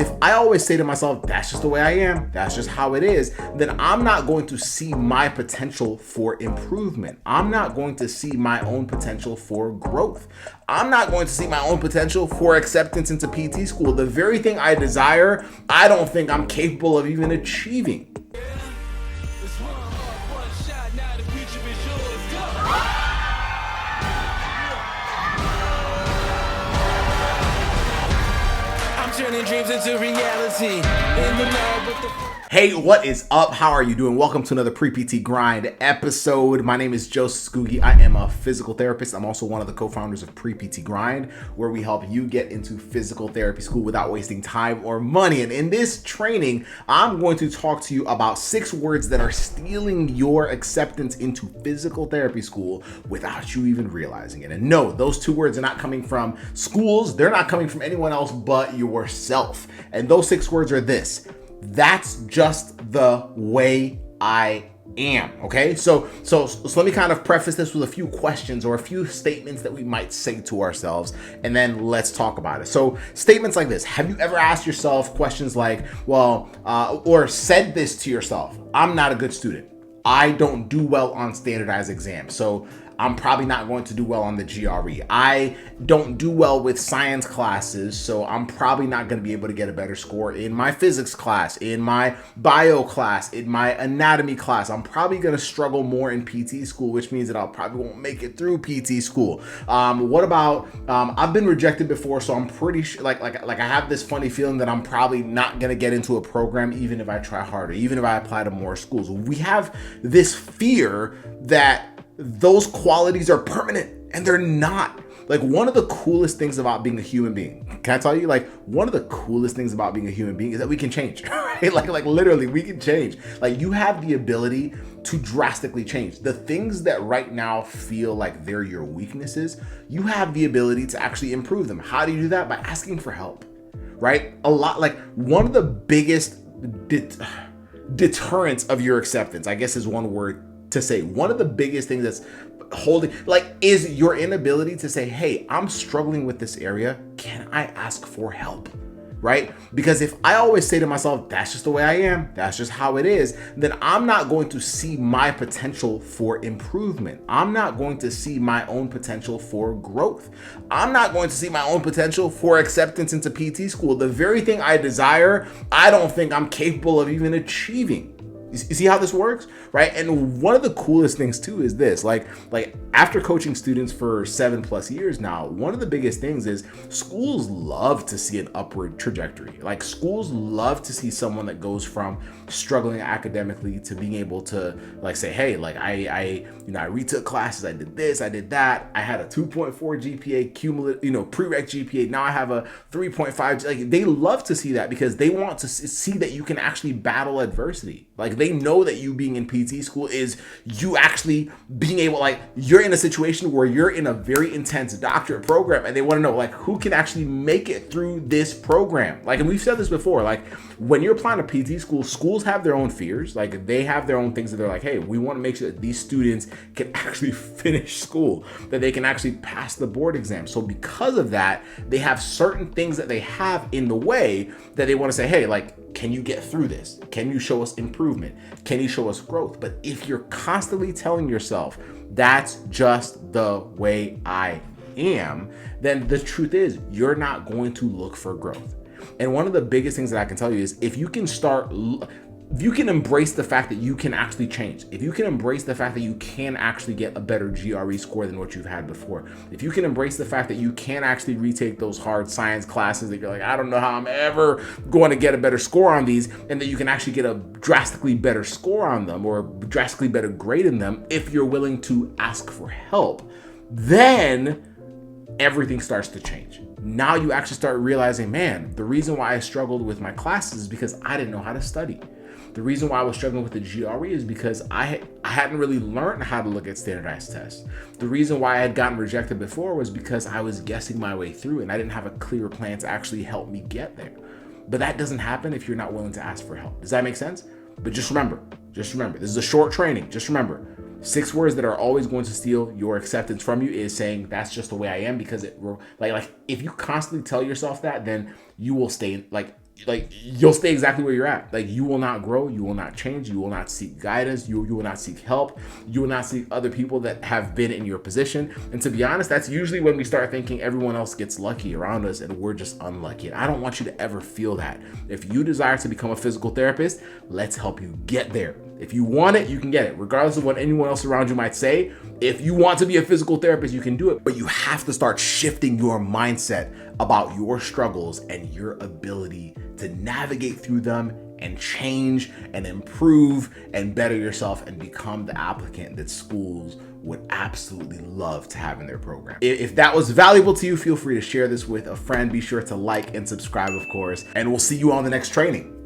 If I always say to myself, that's just the way I am, that's just how it is, then I'm not going to see my potential for improvement. I'm not going to see my own potential for growth. I'm not going to see my own potential for acceptance into PT school. The very thing I desire, I don't think I'm capable of even achieving. Turning dreams into reality. In the lab with the... Hey, what is up? How are you doing? Welcome to another Pre-PT Grind episode. My name is Joseph Ngugi. I am a physical therapist. I'm also one of the co-founders of Pre-PT Grind, where we help you get into physical therapy school without wasting time or money. And in this training, I'm going to talk to you about 6 words that are stealing your acceptance into physical therapy school without you even realizing it. And no, those 2 words are not coming from schools. They're not coming from anyone else but yourself. And those 6 words are this: that's just the way I am. Okay, so let me kind of preface this with a few questions or a few statements that we might say to ourselves, and then let's talk about it. So statements like this: have you ever asked yourself questions like, or said this to yourself? I'm not a good student. I don't do well on standardized exams, so I'm probably not going to do well on the GRE. I don't do well with science classes, so I'm probably not going to be able to get a better score in my physics class, in my bio class, in my anatomy class. I'm probably going to struggle more in PT school, which means that I'll probably won't make it through PT school. What about, I've been rejected before, so I'm pretty sure, like I have this funny feeling that I'm probably not going to get into a program even if I try harder, even if I apply to more schools. We have this fear that those qualities are permanent, and they're not. Like, one of the coolest things about being a human being, can I tell you, like, one of the coolest things about being a human being is that we can change, right? Like literally we can change. Like, you have the ability to drastically change. The things that right now feel like they're your weaknesses, you have the ability to actually improve them. How do you do that? By asking for help, right? One of the biggest deterrents of your acceptance, I guess is one word to say. One of the biggest things that's holding, is your inability to say, hey, I'm struggling with this area. Can I ask for help? Right? Because if I always say to myself, that's just the way I am, that's just how it is, then I'm not going to see my potential for improvement. I'm not going to see my own potential for growth. I'm not going to see my own potential for acceptance into PT school. The very thing I desire, I don't think I'm capable of even achieving. You see how this works, right? And one of the coolest things too is this, like after coaching students for 7+ years now, one of the biggest things is schools love to see an upward trajectory. Like, schools love to see someone that goes from struggling academically to being able to say, hey, I retook classes, I did this, I did that, I had a 2.4 GPA cumulative, prereq GPA, now I have a 3.5. Like, they love to see that because they want to see that you can actually battle adversity. Like, they know that you being in PT school is you actually being able, you're in a situation where you're in a very intense doctorate program, and they want to know, who can actually make it through this program. And we've said this before, when you're applying to PT school, schools have their own fears. They have their own things that they're like, hey, we want to make sure that these students can actually finish school, that they can actually pass the board exam. So because of that, they have certain things that they have in the way that they want to say, hey, can you get through this? Can you show us improvement? Can you show us growth? But if you're constantly telling yourself, that's just the way I am, then the truth is you're not going to look for growth. And one of the biggest things that I can tell you is if you can embrace the fact that you can actually change, if you can embrace the fact that you can actually get a better GRE score than what you've had before, if you can embrace the fact that you can actually retake those hard science classes that you're like, I don't know how I'm ever going to get a better score on these, and that you can actually get a drastically better score on them or drastically better grade in them if you're willing to ask for help, then everything starts to change. Now you actually start realizing, man, the reason why I struggled with my classes is because I didn't know how to study. The reason why I was struggling with the GRE is because I hadn't really learned how to look at standardized tests. The reason why I had gotten rejected before was because I was guessing my way through and I didn't have a clear plan to actually help me get there. But that doesn't happen if you're not willing to ask for help. Does that make sense? But just remember, this is a short training. Just remember, 6 words that are always going to steal your acceptance from you is saying, that's just the way I am, because it, if you constantly tell yourself that, then you will stay like you'll stay exactly where you're at. Like you will not grow, you will not change, you will not seek guidance, you will not seek help, you will not seek other people that have been in your position. And to be honest, that's usually when we start thinking everyone else gets lucky around us and we're just unlucky. And I don't want you to ever feel that. If you desire to become a physical therapist, let's help you get there. If you want it, you can get it, regardless of what anyone else around you might say. If you want to be a physical therapist, you can do it, but you have to start shifting your mindset about your struggles and your ability to navigate through them and change and improve and better yourself and become the applicant that schools would absolutely love to have in their program. If that was valuable to you, feel free to share this with a friend. Be sure to like and subscribe, of course, and we'll see you on the next training.